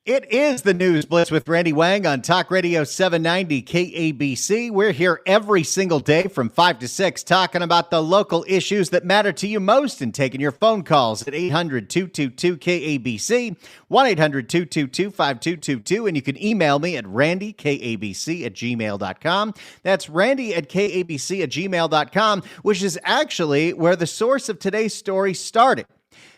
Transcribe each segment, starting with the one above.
It is the News Blitz with Randy Wang on Talk Radio 790 KABC. We're here every single day from 5 to 6 talking about the local issues that matter to you most and taking your phone calls at 800-222-KABC, 1-800-222-5222, and you can email me at randykabc@gmail.com. That's randy@kabc@gmail.com, which is actually where the source of today's story started.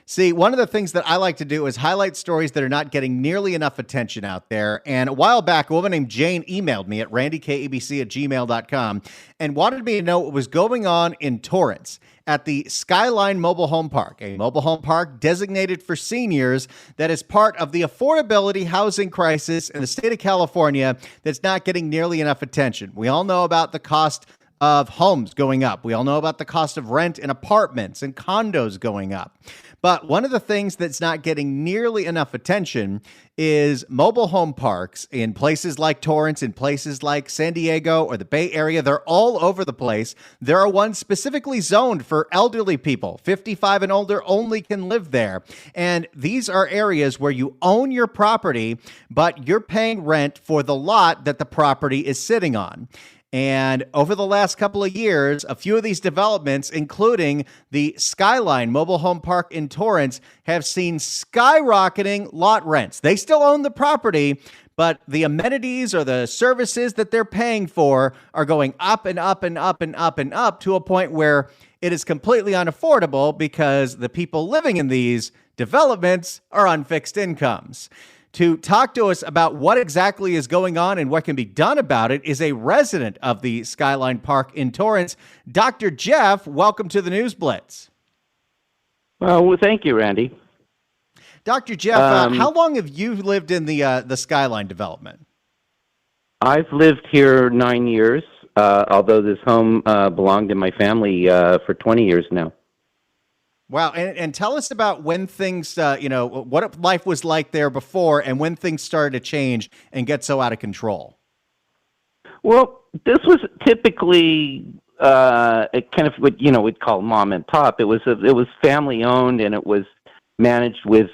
See, one of the things that I like to do is highlight stories that are not getting nearly enough attention out there. And a while back, a woman named Jane emailed me at randykabc@gmail.com and wanted me to know what was going on in Torrance at the Skyline Mobile Home Park, a mobile home park designated for seniors that is part of the affordability housing crisis in the state of California that's not getting nearly enough attention. We all know about the cost of homes going up. We all know about the cost of rent in apartments and condos going up. But one of the things that's not getting nearly enough attention is mobile home parks in places like Torrance, in places like San Diego or the Bay Area. They're all over the place. There are ones specifically zoned for elderly people. 55 and older only can live there. And these are areas where you own your property, but you're paying rent for the lot that the property is sitting on. And over the last couple of years, a few of these developments, including the Skyline Mobile Home Park in Torrance, have seen skyrocketing lot rents. They still own the property, but the amenities or the services that they're paying for are going up and up and up and up and up to a point where it is completely unaffordable because the people living in these developments are on fixed incomes. To talk to us about what exactly is going on and what can be done about it is a resident of the Skyline Park in Torrance, Dr. Jeff. Welcome to the News Blitz. Well, thank you, Randy. Dr. Jeff, how long have you lived in the Skyline development? I've lived here 9 years, although this home belonged to my family for 20 years now. Wow. And tell us about when things, what life was like there before and when things started to change and get so out of control. Well, this was typically kind of what, we'd call mom and pop. It was family owned, and it was managed with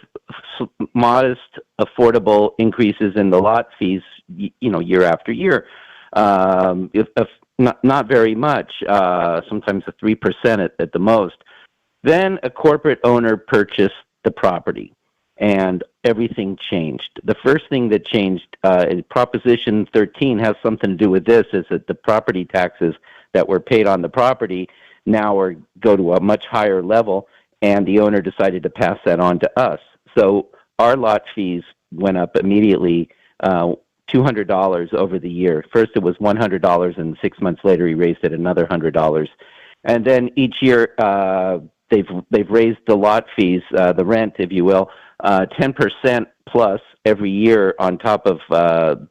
modest, affordable increases in the lot fees, year after year. If not very much, sometimes 3% at the most. Then a corporate owner purchased the property, and everything changed. The first thing that changed, Proposition 13 has something to do with this, is that the property taxes that were paid on the property now go to a much higher level, and the owner decided to pass that on to us. So our lot fees went up immediately, $200 over the year. First it was $100, and 6 months later he raised it another $100. And then each year, they've raised the lot fees, the rent, if you will, 10% plus every year on top of the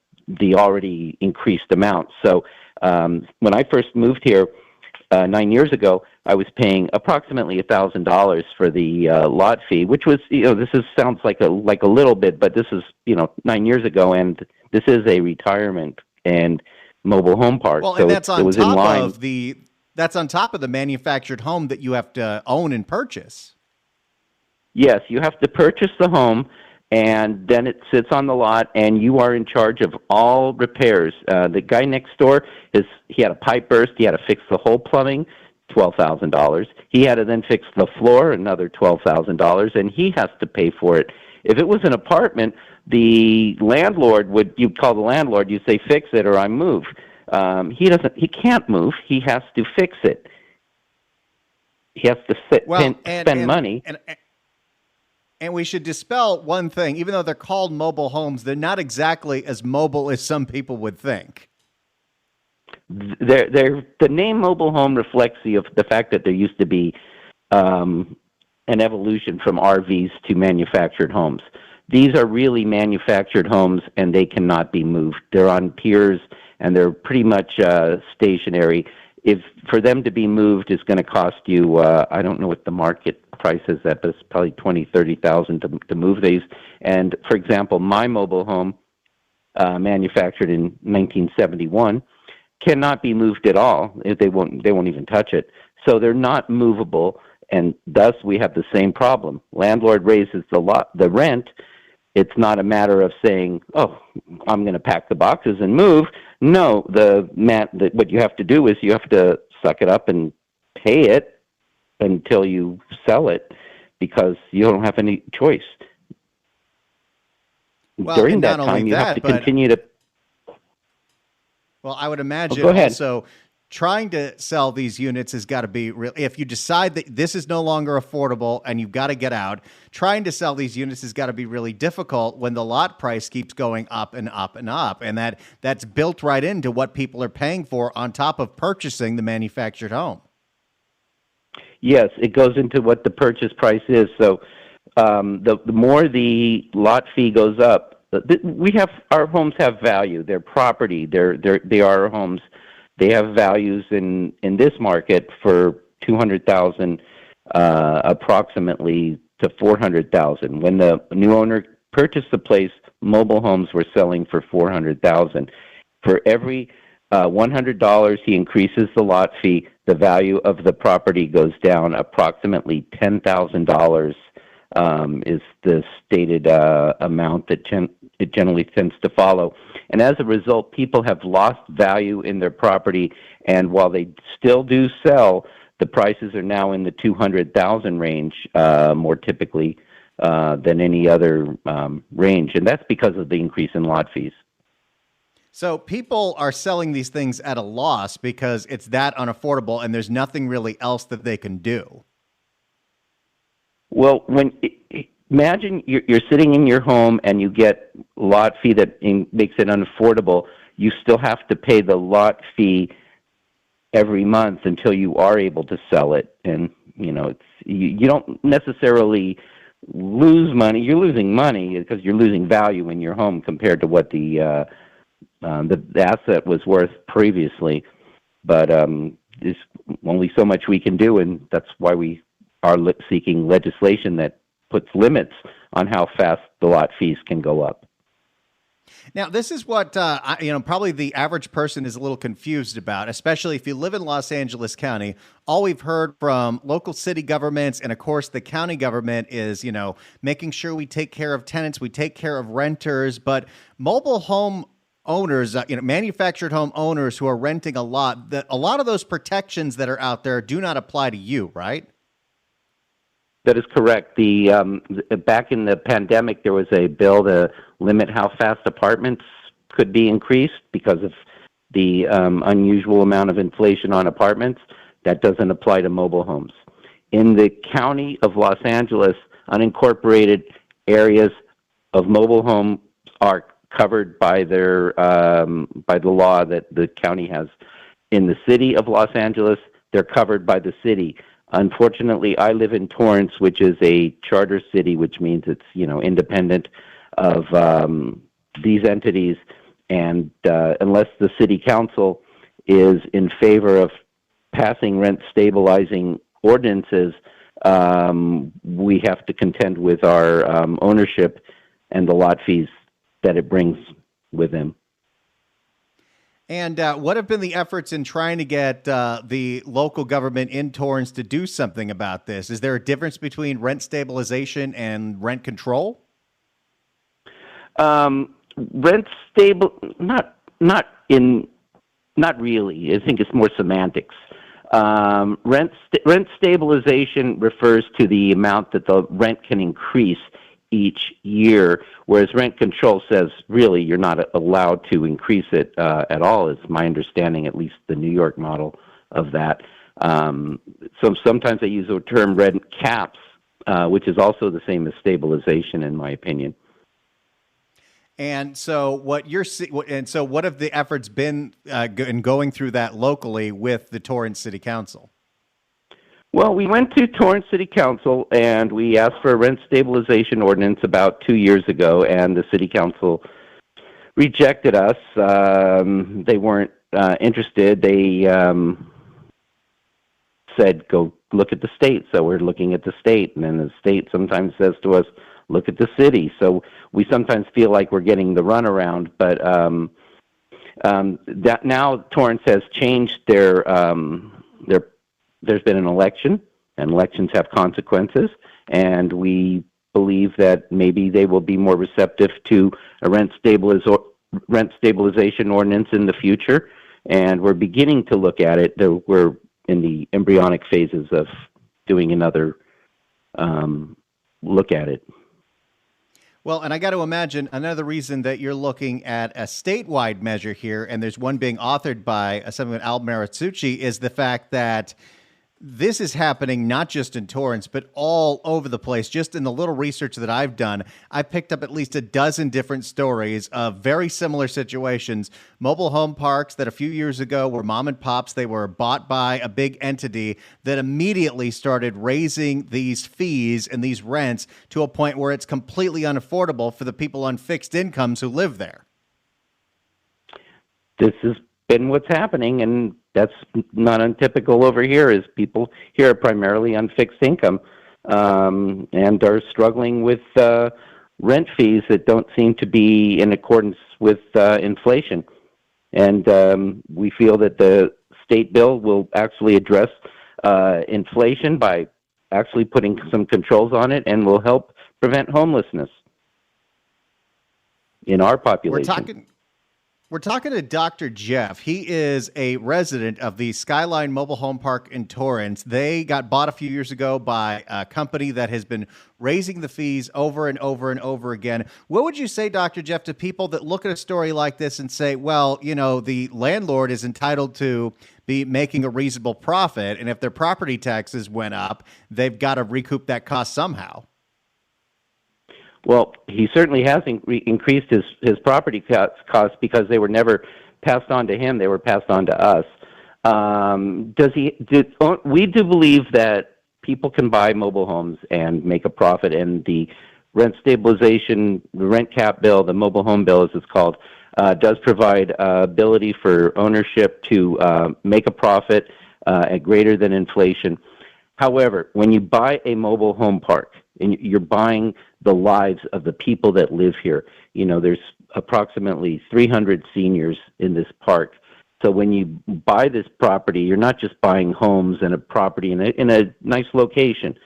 already increased amount. So when I first moved here 9 years ago, I was paying approximately $1,000 for the lot fee, which was, sounds like a little bit, but this is 9 years ago, and this is a retirement and mobile home park. Well, so and that's it was in line. That's on top of the manufactured home that you have to own and purchase. Yes, you have to purchase the home, and then it sits on the lot, and you are in charge of all repairs. The guy next door, he had a pipe burst. He had to fix the whole plumbing, $12,000. He had to then fix the floor, another $12,000, and he has to pay for it. If it was an apartment, you'd call the landlord, you say, fix it or I move. He can't move. He has to fix it. He has to spend money. And we should dispel one thing. Even though they're called mobile homes, they're not exactly as mobile as some people would think. The name mobile home reflects the fact that there used to be an evolution from RVs to manufactured homes. These are really manufactured homes, and they cannot be moved. They're on piers, and they're pretty much stationary. If for them to be moved is going to cost you, I don't know what the market price is at, but it's probably $20,000-$30,000 to move these. And for example, my mobile home, manufactured in 1971, cannot be moved at all. They won't even touch it. So they're not movable, and thus we have the same problem. Landlord raises the rent, It's not a matter of saying, "Oh, I'm going to pack the boxes and move." No, what you have to do is you have to suck it up and pay it until you sell it, because you don't have any choice. Well, During and not that only time, you have that, to but continue to. well, I would Oh, imagine go ahead. also trying to sell these units has got to be real. If you decide that this is no longer affordable and you've got to get out, trying to sell these units has got to be really difficult when the lot price keeps going up and up and up. And that's built right into what people are paying for on top of purchasing the manufactured home. Yes, it goes into what the purchase price is. So the more the lot fee goes up, we have our homes have value. They're property. They are our homes. They have values in this market for 200,000, approximately to 400,000. When the new owner purchased the place, mobile homes were selling for 400,000. For every $100 he increases the lot fee, the value of the property goes down approximately $10,000. Is the stated amount that it generally tends to follow. And as a result, people have lost value in their property, and while they still do sell, the prices are now in the 200,000 range, more typically than any other range, and that's because of the increase in lot fees. So people are selling these things at a loss because it's that unaffordable and there's nothing really else that they can do. Well, imagine you're sitting in your home and you get lot fee that makes it unaffordable. You still have to pay the lot fee every month until you are able to sell it, and you don't necessarily lose money. You're losing money because you're losing value in your home compared to what the asset was worth previously. But there's only so much we can do, and that's why we are seeking legislation that puts limits on how fast the lot fees can go up. Now, this is what probably the average person is a little confused about, especially if you live in Los Angeles County. All we've heard from local city governments and, of course, the county government is, making sure we take care of tenants, we take care of renters, but mobile home owners, manufactured home owners who are renting a lot of those protections that are out there do not apply to you, right? That is correct. Back in the pandemic, there was a bill to limit how fast apartments could be increased because of the unusual amount of inflation on apartments. That doesn't apply to mobile homes. In the county of Los Angeles, unincorporated areas of mobile homes are covered by by the law that the county has. In the city of Los Angeles, they're covered by the city. Unfortunately, I live in Torrance, which is a charter city, which means it's independent of these entities. And unless the city council is in favor of passing rent stabilizing ordinances, we have to contend with our ownership and the lot fees that it brings with them. And what have been the efforts in trying to get the local government in Torrance to do something about this? Is there a difference between rent stabilization and rent control? Rent stable, not really. I think it's more semantics. Rent stabilization refers to the amount that the rent can increase each year, whereas rent control says really you're not allowed to increase it at all. Is my understanding, at least the New York model of that. So sometimes they use the term rent caps, which is also the same as stabilization, in my opinion. And so what have the efforts been in going through that locally with the Torrance City Council? Well, we went to Torrance City Council and we asked for a rent stabilization ordinance about 2 years ago, and the City Council rejected us. They weren't interested. They said, go look at the state. So we're looking at the state, and then the state sometimes says to us, look at the city. So we sometimes feel like we're getting the runaround, but that now Torrance has changed there's been an election, and elections have consequences, and we believe that maybe they will be more receptive to a rent stabilization ordinance in the future, and we're beginning to look at it. Though we're in the embryonic phases of doing another look at it. Well, and I got to imagine another reason that you're looking at a statewide measure here, and there's one being authored by someone Al Maritsucci, is the fact that this is happening not just in Torrance, but all over the place. Just in the little research that I've done, I picked up at least a dozen different stories of very similar situations. Mobile home parks that a few years ago were mom and pops. They were bought by a big entity that immediately started raising these fees and these rents to a point where it's completely unaffordable for the people on fixed incomes who live there. This has been what's happening, and that's not untypical over here. Is people here are primarily on fixed income and are struggling with rent fees that don't seem to be in accordance with inflation. And we feel that the state bill will actually address inflation by actually putting some controls on it, and will help prevent homelessness in our population. We're talking to Dr. Jeff. He is a resident of the Skyline Mobile Home Park in Torrance. They got bought a few years ago by a company that has been raising the fees over and over and over again. What would you say, Dr. Jeff, to people that look at a story like this and say, well, you know, the landlord is entitled to be making a reasonable profit, and if their property taxes went up, they've got to recoup that cost somehow? Well, he certainly has increased his property costs because they were never passed on to him; they were passed on to us. We do believe that people can buy mobile homes and make a profit, and the rent stabilization, the rent cap bill, the mobile home bill, as it's called, does provide ability for ownership to make a profit at greater than inflation. However, when you buy a mobile home park, and you're buying the lives of the people that live here. You know, there's approximately 300 seniors in this park. So when you buy this property, you're not just buying homes and a property in a nice location.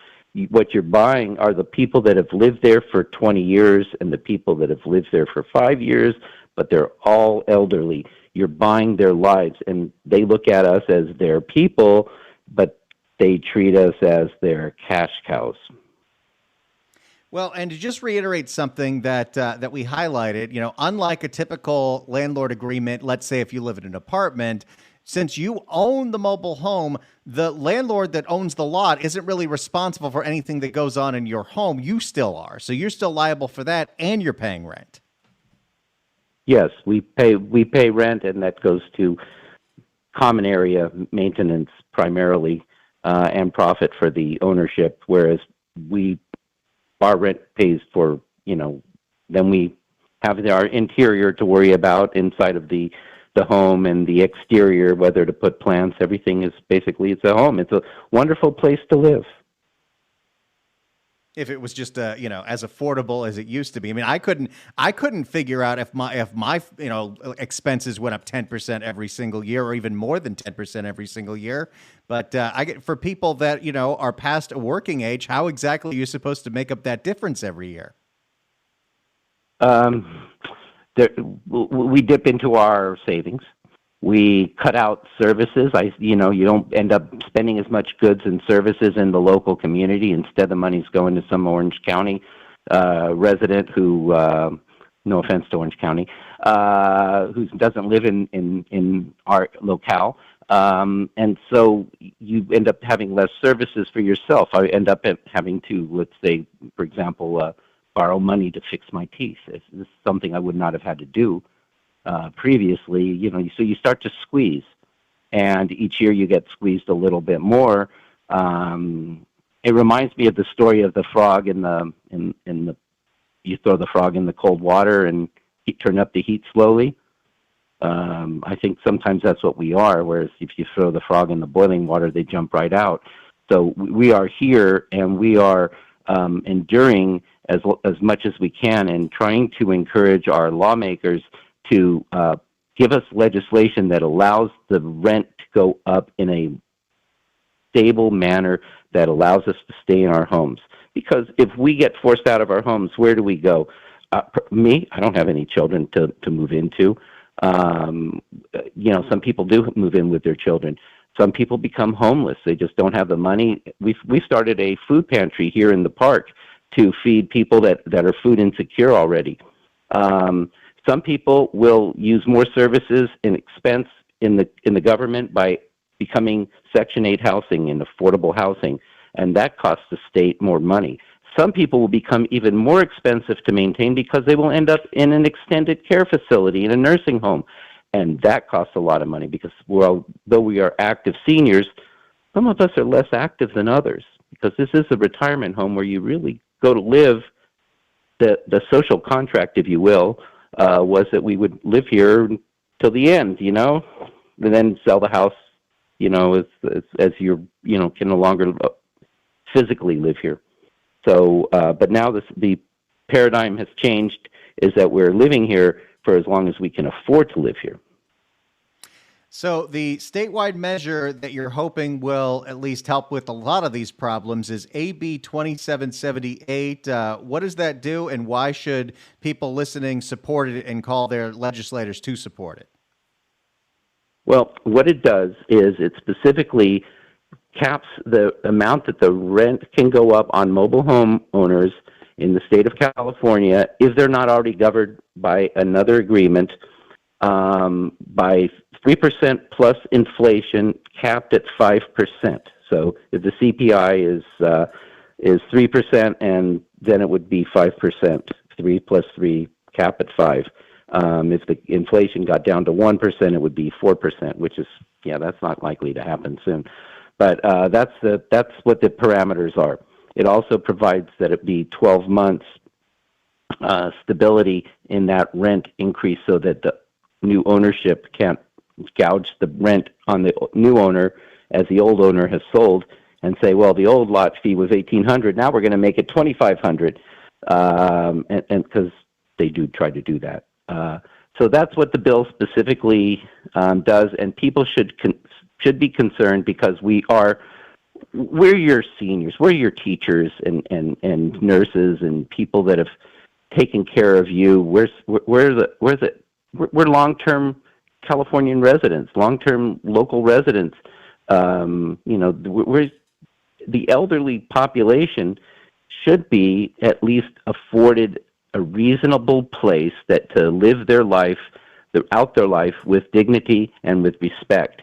What you're buying are the people that have lived there for 20 years and the people that have lived there for 5 years, but they're all elderly. You're buying their lives, and they look at us as their people, but they treat us as their cash cows. Well, and to just reiterate something that we highlighted, you know, unlike a typical landlord agreement, let's say if you live in an apartment, since you own the mobile home, the landlord that owns the lot isn't really responsible for anything that goes on in your home. You still are. So you're still liable for that, and you're paying rent. Yes, we pay rent, and that goes to common area maintenance primarily, and profit for the ownership, whereas our rent pays for, you know, then we have our interior to worry about inside of the home, and the exterior, whether to put plants. Everything is basically, it's a home. It's a wonderful place to live. If it was just you know, as affordable as it used to be. I mean, I couldn't figure out if my you know, expenses went up 10% every single year, or even more than 10% every single year. But I get, for people that, you know, are past a working age, how exactly are you supposed to make up that difference every year? We dip into our savings. We cut out services. You don't end up spending as much goods and services in the local community. Instead, the money's going to some Orange County resident who, no offense to Orange County, who doesn't live in our locale. And so you end up having less services for yourself. I end up having to, let's say, for example, borrow money to fix my teeth. This is something I would not have had to do previously. You know, so you start to squeeze, and each year you get squeezed a little bit more. It reminds me of the story of the frog in the you throw the frog in the cold water and turn up the heat slowly. I think sometimes that's what we are, whereas if you throw the frog in the boiling water, they jump right out. So we are here, and we are enduring as much as we can, and trying to encourage our lawmakers to give us legislation that allows the rent to go up in a stable manner that allows us to stay in our homes. Because if we get forced out of our homes, where do we go? Me, I don't have any children to move into. Some people do move in with their children. Some people become homeless. They just don't have the money. We started a food pantry here in the park to feed people that are food insecure already. Some people will use more services and expense in the government by becoming Section 8 housing and affordable housing, and that costs the state more money. Some people will become even more expensive to maintain because they will end up in an extended care facility, in a nursing home, and that costs a lot of money because, well, though we are active seniors, some of us are less active than others because this is a retirement home where you really go to live. The social contract, if you will, was that we would live here till the end, and then sell the house, as you're, can no longer physically live here. So, but now the paradigm has changed, is that we're living here for as long as we can afford to live here. So the statewide measure that you're hoping will at least help with a lot of these problems is AB 2778. What does that do, and why should people listening support it and call their legislators to support it? Well, what it does is it specifically caps the amount that the rent can go up on mobile home owners in the state of California if they're not already governed by another agreement, by 3% plus inflation, capped at 5%. So if the CPI is 3%, and then it would be 5%, 3 plus 3, cap at 5. If the inflation got down to 1%, it would be 4%, which is, that's not likely to happen soon. But that's what the parameters are. It also provides that it be 12 months stability in that rent increase, so that the new ownership can't gouge the rent on the new owner as the old owner has sold and say, well, the old lot fee was $1,800, now we're going to make it $2,500, and because they do try to do that. So that's what the bill specifically does, and people should be concerned because we're your seniors, we're your teachers and nurses and people that have taken care of you. We're long-term Californian residents, long-term local residents. We're the elderly population should be at least afforded a reasonable place to live their life, out their life with dignity and with respect.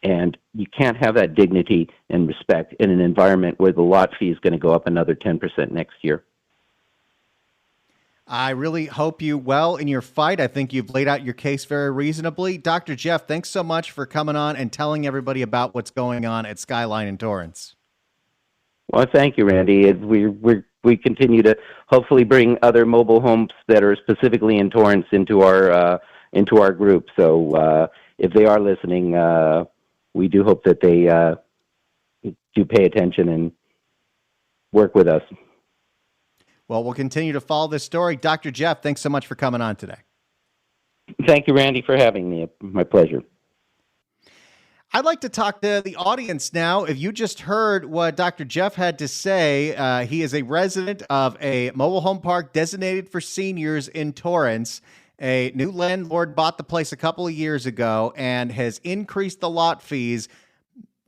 And you can't have that dignity and respect in an environment where the lot fee is going to go up another 10% next year. I really hope you well in your fight. I think you've laid out your case very reasonably. Dr. Jeff, thanks so much for coming on and telling everybody about what's going on at Skyline in Torrance. Well, thank you, Randy. We continue to hopefully bring other mobile homes that are specifically in Torrance into our group. So if they are listening, we do hope that they do pay attention and work with us. Well, we'll continue to follow this story. Dr. Jeff, thanks so much for coming on today. Thank you, Randy, for having me. My pleasure. I'd like to talk to the audience now. If you just heard what Dr. Jeff had to say, he is a resident of a mobile home park designated for seniors in Torrance. A new landlord bought the place a couple of years ago and has increased the lot fees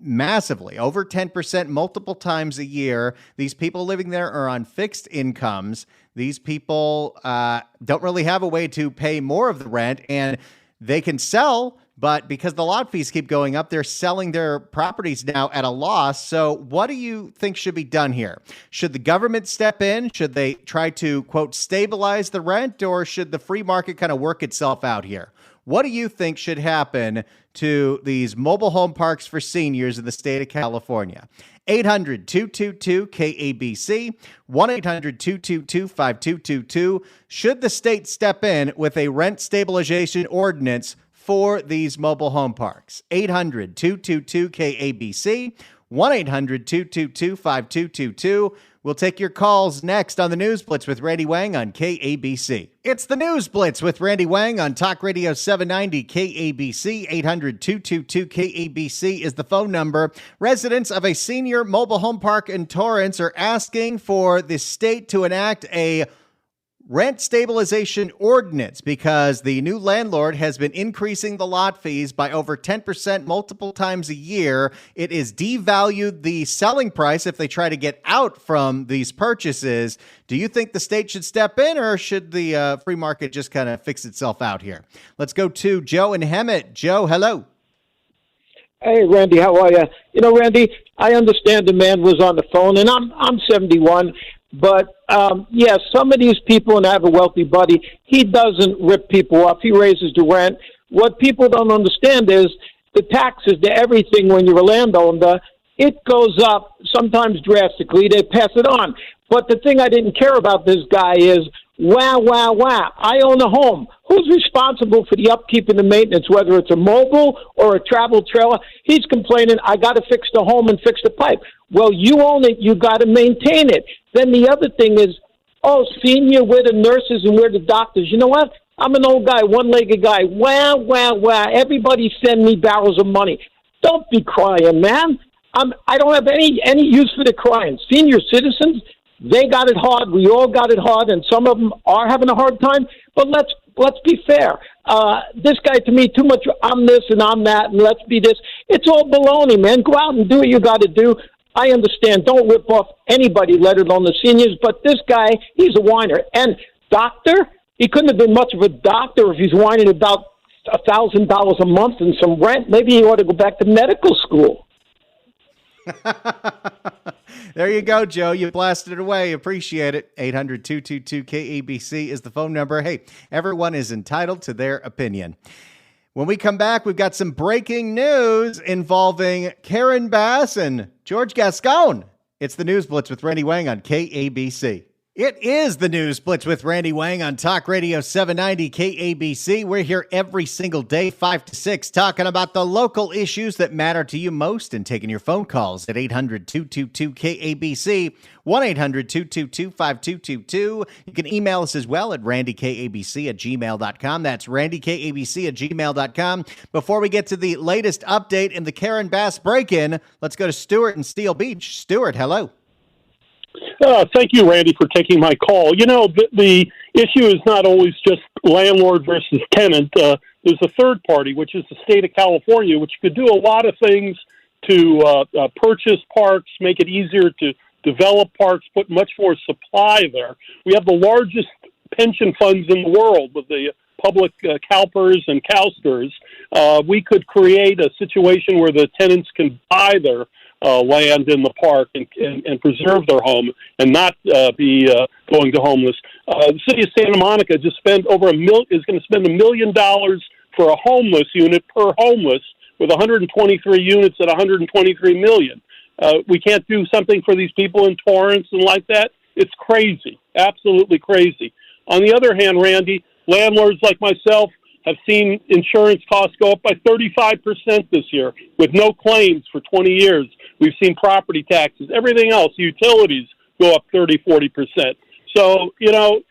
massively, over 10%, multiple times a year. These people living there are on fixed incomes. These people don't really have a way to pay more of the rent, and they can sell, but because the lot fees keep going up, they're selling their properties now at a loss. So what do you think should be done here? Should the government step in? Should they try to, quote, stabilize the rent, or should the free market kind of work itself out here? What do you think should happen to these mobile home parks for seniors in the state of California? 800-222-KABC, 1-800-222-5222. Should the state step in with a rent stabilization ordinance for these mobile home parks? 800-222-KABC, 1-800-222-5222. We'll take your calls next on the News Blitz with Randy Wang on KABC. It's the News Blitz with Randy Wang on Talk Radio 790 KABC. 800-222-KABC is the phone number. Residents of a senior mobile home park in Torrance are asking for the state to enact a rent stabilization ordinance because the new landlord has been increasing the lot fees by over 10% multiple times a year. It is devalued the selling price if they try to get out from these purchases. Do you think the state should step in, or should the free market just kind of fix itself out here? Let's go to Joe and Hemet. Joe, hello. Hey, Randy, how are you? You know, Randy, I understand the man was on the phone, and I'm 71. But, some of these people, and I have a wealthy buddy, he doesn't rip people off. He raises the rent. What people don't understand is the taxes to everything when you're a landowner, it goes up sometimes drastically. They pass it on. But the thing I didn't care about this guy is, wow. I own a home. Who's responsible for the upkeep and the maintenance, whether it's a mobile or a travel trailer? He's complaining, I got to fix the home and fix the pipe. Well, you own it. You got to maintain it. Then the other thing is, senior, we're the nurses and we're the doctors. You know what? I'm an old guy, one-legged guy. Wow. Everybody send me barrels of money. Don't be crying, man. I don't have any use for the crying. Senior citizens, they got it hard. We all got it hard, and some of them are having a hard time. But let's be fair. This guy, to me, too much. I'm this and I'm that, and let's be this. It's all baloney, man. Go out and do what you got to do. I understand. Don't rip off anybody, let alone the seniors. But this guy, he's a whiner. And doctor, he couldn't have been much of a doctor if he's whining about $1,000 a month and some rent. Maybe he ought to go back to medical school. There you go, Joe. You blasted it away. Appreciate it. 800-222-KABC is the phone number. Hey, everyone is entitled to their opinion. When we come back, we've got some breaking news involving Karen Bass and George Gascon. It's the News Blitz with Randy Wang on KABC. It is the News Blitz with Randy Wang on Talk Radio 790 KABC. We're here every single day, 5 to 6, talking about the local issues that matter to you most and taking your phone calls at 800-222-KABC, 1-800-222-5222. You can email us as well at randykabc@gmail.com. That's randykabc@gmail.com. Before we get to the latest update in the Karen Bass break-in, let's go to Stuart in Steel Beach. Stuart, hello. Thank you, Randy, for taking my call. You know, the issue is not always just landlord versus tenant. There's a third party, which is the state of California, which could do a lot of things to purchase parks, make it easier to develop parks, put much more supply there. We have the largest pension funds in the world with the public CalPERS and CalSTRS. We could create a situation where the tenants can buy their land in the park and preserve their home and not be going to homeless. The city of Santa Monica just spent is going to spend $1 million for a homeless unit per homeless, with 123 units at 123 million. We can't do something for these people in Torrance and like that. It's crazy, absolutely crazy. On the other hand, Randy, landlords like myself have seen insurance costs go up by 35% this year with no claims for 20 years. We've seen property taxes, everything else, utilities go up 30-40%. So, you know,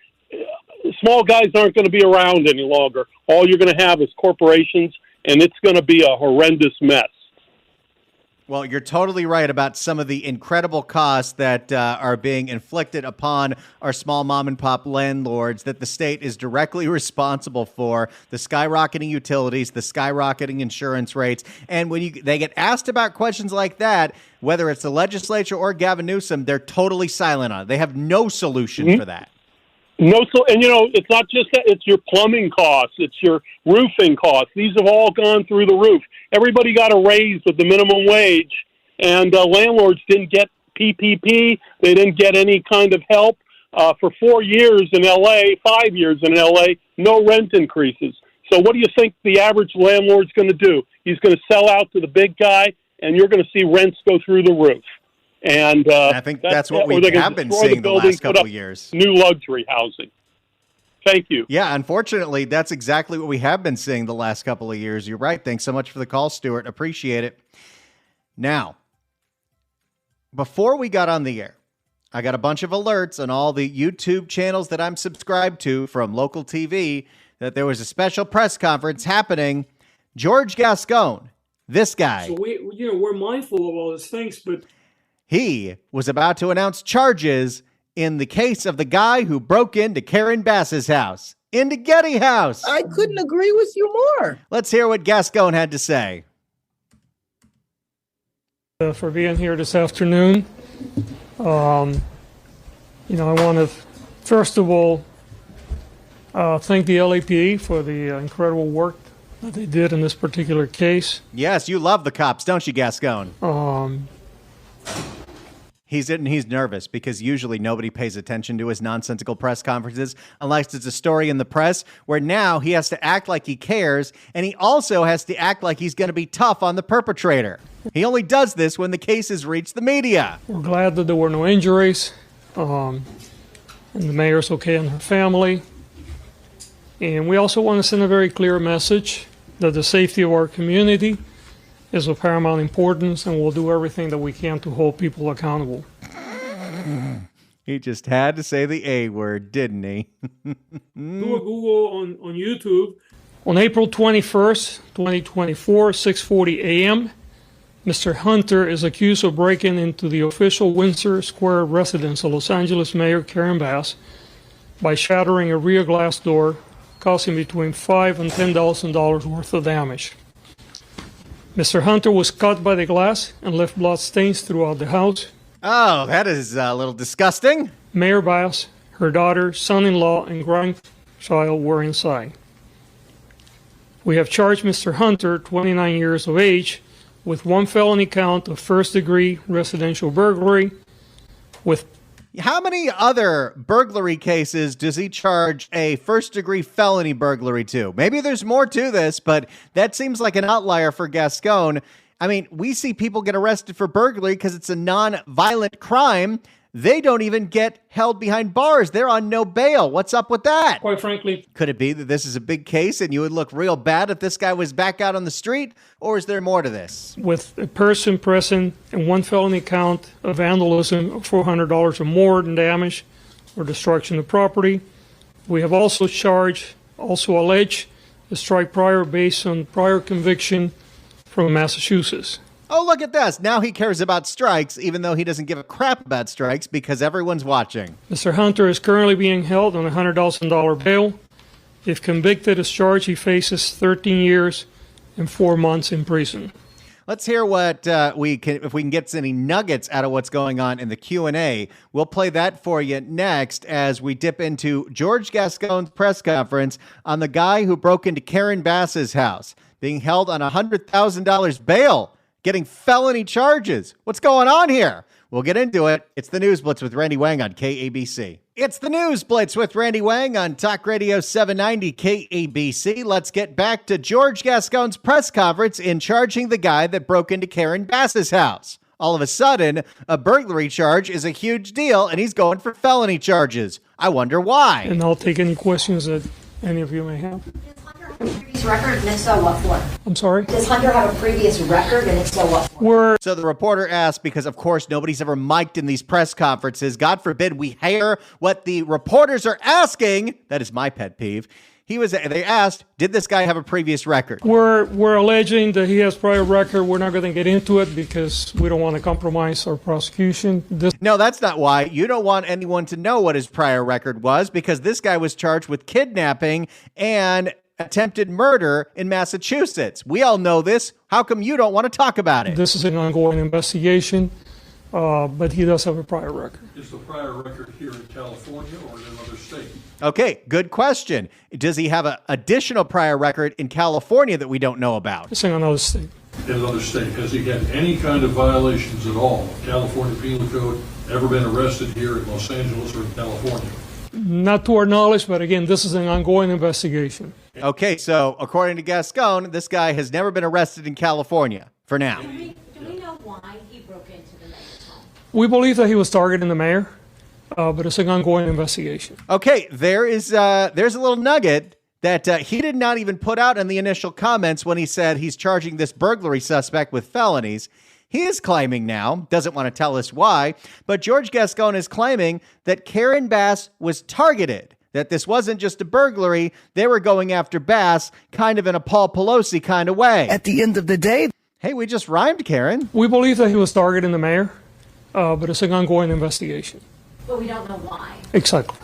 small guys aren't going to be around any longer. All you're going to have is corporations, and it's going to be a horrendous mess. Well, you're totally right about some of the incredible costs that are being inflicted upon our small mom and pop landlords that the state is directly responsible for, the skyrocketing utilities, the skyrocketing insurance rates. And when they get asked about questions like that, whether it's the legislature or Gavin Newsom, they're totally silent on it. They have no solution for that. And you know, it's not just that, it's your plumbing costs, it's your roofing costs. These have all gone through the roof. Everybody got a raise with the minimum wage, and landlords didn't get PPP. They didn't get any kind of help. For 4 years in L.A., 5 years in L.A., no rent increases. So what do you think the average landlord's going to do? He's going to sell out to the big guy, and you're going to see rents go through the roof. And I think that's what we have been seeing the last couple of years. New luxury housing. Thank you. Yeah, unfortunately, that's exactly what we have been seeing the last couple of years. You're right. Thanks so much for the call, Stuart. Appreciate it. Now, before we got on the air, I got a bunch of alerts on all the YouTube channels that I'm subscribed to from local TV that there was a special press conference happening. George Gascon, this guy. So we're mindful of all these things, but he was about to announce charges in the case of the guy who broke into Karen Bass's house, into Getty House. I couldn't agree with you more. Let's hear what Gascon had to say. For being here this afternoon. I want to, first of all, thank the LAPD for the incredible work that they did in this particular case. Yes, you love the cops, don't you, Gascon? He's nervous because usually nobody pays attention to his nonsensical press conferences unless it's a story in the press where now he has to act like he cares, and he also has to act like he's going to be tough on the perpetrator. He only does this when the cases reach the media. We're glad that there were no injuries, and the mayor's okay and her family. And we also want to send a very clear message that the safety of our community is of paramount importance, and we'll do everything that we can to hold people accountable. He just had to say the A word, didn't he? Do a Google on YouTube. On April 21st, 2024, 6:40 a.m., Mr. Hunter is accused of breaking into the official Windsor Square residence of Los Angeles Mayor Karen Bass by shattering a rear glass door, causing between $5,000 and $10,000 worth of damage. Mr. Hunter was cut by the glass and left blood stains throughout the house. Oh, that is a little disgusting. Mayor Bass, her daughter, son-in-law, and grandchild were inside. We have charged Mr. Hunter, 29 years of age, with one felony count of first-degree residential burglary. With how many other burglary cases does he charge a first-degree felony burglary to? Maybe there's more to this, but that seems like an outlier for Gascon. I mean, we see people get arrested for burglary because it's a non-violent crime. They don't even get held behind bars. They're on no bail. What's up with that? quite frankly, Could it be that this is a big case and you would look real bad if this guy was back out on the street? Or is there more to this? with a person present and one felony count of vandalism of $400 or more in damage or destruction of property. We have also alleged a strike prior based on prior conviction from Massachusetts. Oh, look at this. Now he cares about strikes, even though he doesn't give a crap about strikes because everyone's watching. Mr. Hunter is currently being held on a $100,000 bail. If convicted as charged, he faces 13 years and 4 months in prison. Let's hear what if we can get any nuggets out of what's going on in the Q&A. We'll play that for you next as we dip into George Gascon's press conference on the guy who broke into Karen Bass's house, being held on $100,000 bail, getting felony charges. What's going on here? We'll get into it. It's the News Blitz with Randy Wang on KABC. It's the News Blitz with Randy Wang on Talk Radio 790 KABC. Let's get back to George Gascon's press conference in charging the guy that broke into Karen Bass's house. All of a sudden, a burglary charge is a huge deal, and he's going for felony charges. I wonder why. And I'll take any questions that any of you may have. Previous record, and if so, what for? I'm sorry? Does Hunter have a previous record, and if so, what for? So the reporter asked, because of course nobody's ever mic'd in these press conferences. God forbid we hear what the reporters are asking. That is my pet peeve. They asked, did this guy have a previous record? We're alleging that he has prior record. We're not going to get into it because we don't want to compromise our prosecution. No, that's not why. You don't want anyone to know what his prior record was because this guy was charged with kidnapping and attempted murder in Massachusetts. We all know this. How come you don't want to talk about it? This is an ongoing investigation, but he does have a prior record. Is the prior record here in California or in another state? Okay, good question. Does he have an additional prior record in California that we don't know about? It's in another state. In another state. Has he had any kind of violations at all? California Penal Code, ever been arrested here in Los Angeles or in California? Not to our knowledge, but again, this is an ongoing investigation. Okay, so according to Gascon, this guy has never been arrested in California for now. Do we know why he broke into the mayor's home? We believe that he was targeting the mayor, but it's an ongoing investigation. Okay, there's a little nugget that he did not even put out in the initial comments when he said he's charging this burglary suspect with felonies. He is claiming now, doesn't want to tell us why, but George Gascon is claiming that Karen Bass was targeted, that this wasn't just a burglary. They were going after Bass kind of in a Paul Pelosi kind of way. At the end of the day, hey, we just rhymed, Karen. We believe that he was targeting the mayor, but it's an ongoing investigation. But we don't know why. Exactly.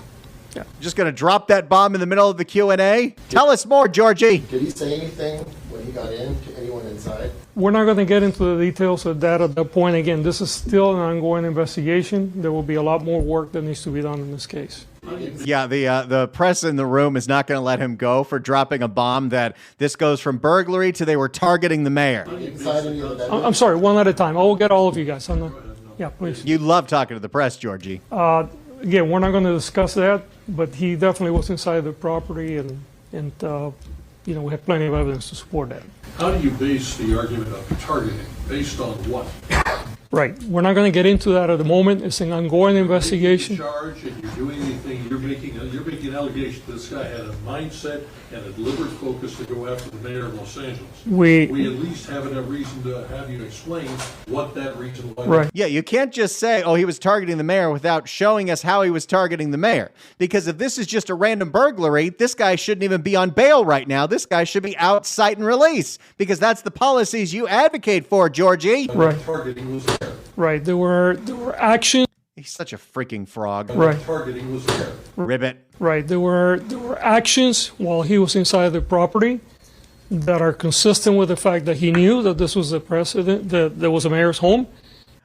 Yeah. Just going to drop that bomb in the middle of the Q&A? Tell us more, Georgie. Did he say anything when he got in to anyone inside? We're not going to get into the details of that at that point. Again, this is still an ongoing investigation. There will be a lot more work that needs to be done in this case. Yeah, the press in the room is not going to let him go for dropping a bomb that this goes from burglary to they were targeting the mayor. I'm sorry, one at a time. I will get all of you guys. Yeah, please. You love talking to the press, Georgie. Again, we're not going to discuss that, but he definitely was inside the property, and we have plenty of evidence to support that. How do you base the argument of targeting? Based on what? Right. We're not going to get into that at the moment. It's an ongoing investigation. You're charge and you're doing anything, you're making an allegation that this guy had a mindset and a deliberate focus to go after the mayor of Los Angeles. We at least have enough reason to have you explain what that reason was. Right. Yeah, you can't just say, oh, he was targeting the mayor without showing us how he was targeting the mayor. Because if this is just a random burglary, this guy shouldn't even be on bail right now. This guy should be out, cite, and release. Because that's the policies you advocate for, Georgie. Right. Targeting was there. Right. There were actions. He's such a freaking frog. Right. Targeting was there. Ribbit. Right. There were actions while he was inside the property that are consistent with the fact that he knew that this was the precedent, that there was a mayor's home.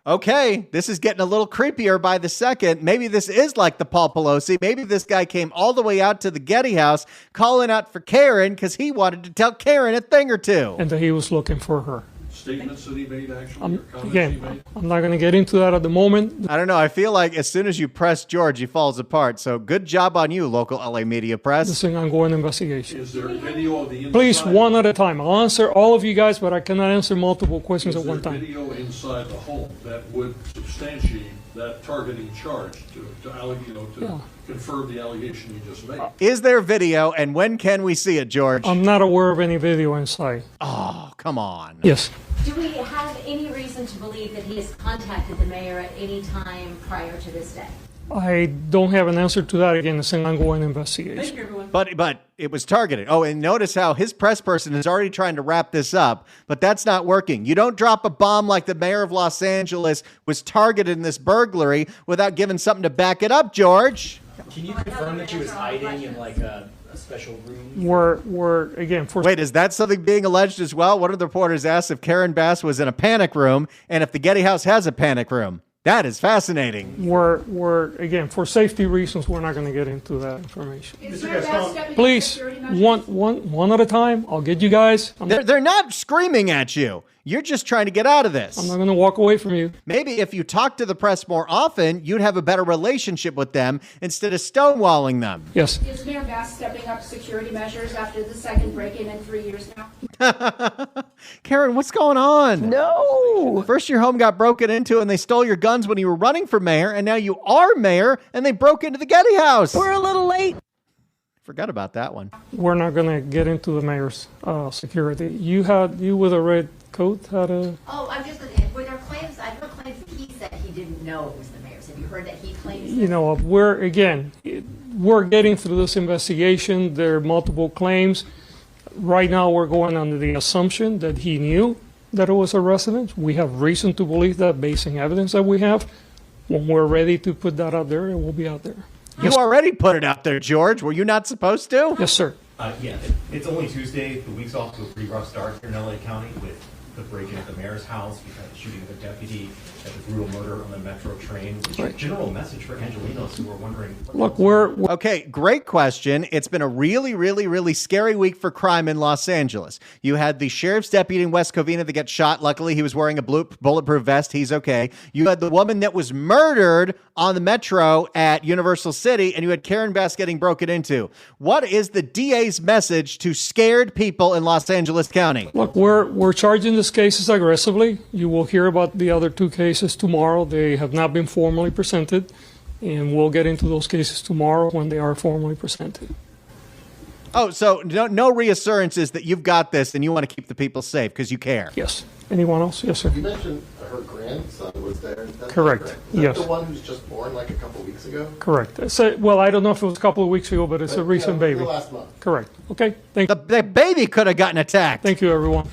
Okay, this is getting a little creepier by the second. Maybe this is like the Paul Pelosi. Maybe this guy came all the way out to the Getty house calling out for Karen because he wanted to tell Karen a thing or two. And that he was looking for her. Statements that he made, actually, or comments he made? I'm not going to get into that at the moment. I don't know. I feel like as soon as you press George, he falls apart. So good job on you, local LA media press. This is an ongoing investigation. Is there a video of the inside? Please, one at a time. I'll answer all of you guys, but I cannot answer multiple questions at one time. Is there a video inside the home that would substantiate that targeting charge to confirm the allegation you just made? Is there video, and when can we see it, George? I'm not aware of any video inside. Oh, come on. Yes. Do we have any reason to believe that he has contacted the mayor at any time prior to this day? I don't have an answer to that. Again, it's an ongoing investigation. Thank you, everyone. But it was targeted. Oh, and notice how his press person is already trying to wrap this up, but that's not working. You don't drop a bomb like the mayor of Los Angeles was targeted in this burglary without giving something to back it up, George. Can you confirm that she was hiding in like a special room? We're again, wait, is that something being alleged as well? One of the reporters asked if Karen Bass was in a panic room and if the Getty House has a panic room. That is fascinating. We're again, for safety reasons, we're not going to get into that information. Please, one at a time. I'll get you guys. They're not screaming at you. You're just trying to get out of this. I'm not going to walk away from you. Maybe if you talk to the press more often, you'd have a better relationship with them instead of stonewalling them. Yes. Is Mayor Bass stepping up security measures after the second break-in in 3 years now? Karen, what's going on? No. First, your home got broken into and they stole your guns when you were running for mayor, and now you are mayor and they broke into the Getty House. We're a little late. Forgot about that one. We're not going to get into the mayor's security. You with a red coat had a... Oh, I'm just looking. Were there claims? I've heard claims that he said he didn't know it was the mayor's. Have you heard that he claims? You know, we're getting through this investigation. There are multiple claims. Right now, we're going under the assumption that he knew that it was a residence. We have reason to believe that, based on evidence that we have. When we're ready to put that out there, it will be out there. You already put it out there, George. Were you not supposed to? Yes, sir. Yeah, it's only Tuesday. The week's off to a pretty rough start here in LA County with the break-in at the mayor's house. We've had the shooting of a deputy, had the brutal murder on the metro train. Right. General message for Angelinos who are wondering. Look, we're okay. Great question. It's been a really, really, really scary week for crime in Los Angeles. You had the sheriff's deputy in West Covina that got shot. Luckily, he was wearing a bulletproof vest. He's okay. You had the woman that was murdered on the metro at Universal City, and you had Karen Bass getting broken into. What is the DA's message to scared people in Los Angeles County? Look, we're charging these cases aggressively. You will hear about the other two cases tomorrow. They have not been formally presented, and we'll get into those cases tomorrow when they are formally presented. Oh, so no reassurances that you've got this and you want to keep the people safe because you care. Yes. Anyone else? Yes, sir. You mentioned her grandson was there. Correct. Is that Yes. the one who's just born like a couple weeks ago? Correct. So, well, I don't know if it was a couple of weeks ago, but it's a recent baby. The last month. Correct. Okay. The baby could have gotten attacked. Thank you, everyone.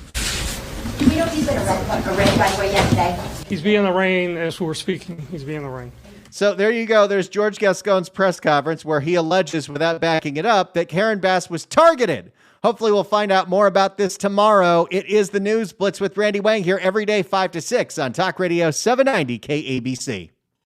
Do we know if he's been arraigned by the way yet today? He's being arraigned as we're speaking. He's being arraigned. So there you go. There's George Gascon's press conference where he alleges, without backing it up, that Karen Bass was targeted. Hopefully we'll find out more about this tomorrow. It is the News Blitz with Randy Wang here every day, 5 to 6 on Talk Radio 790 KABC.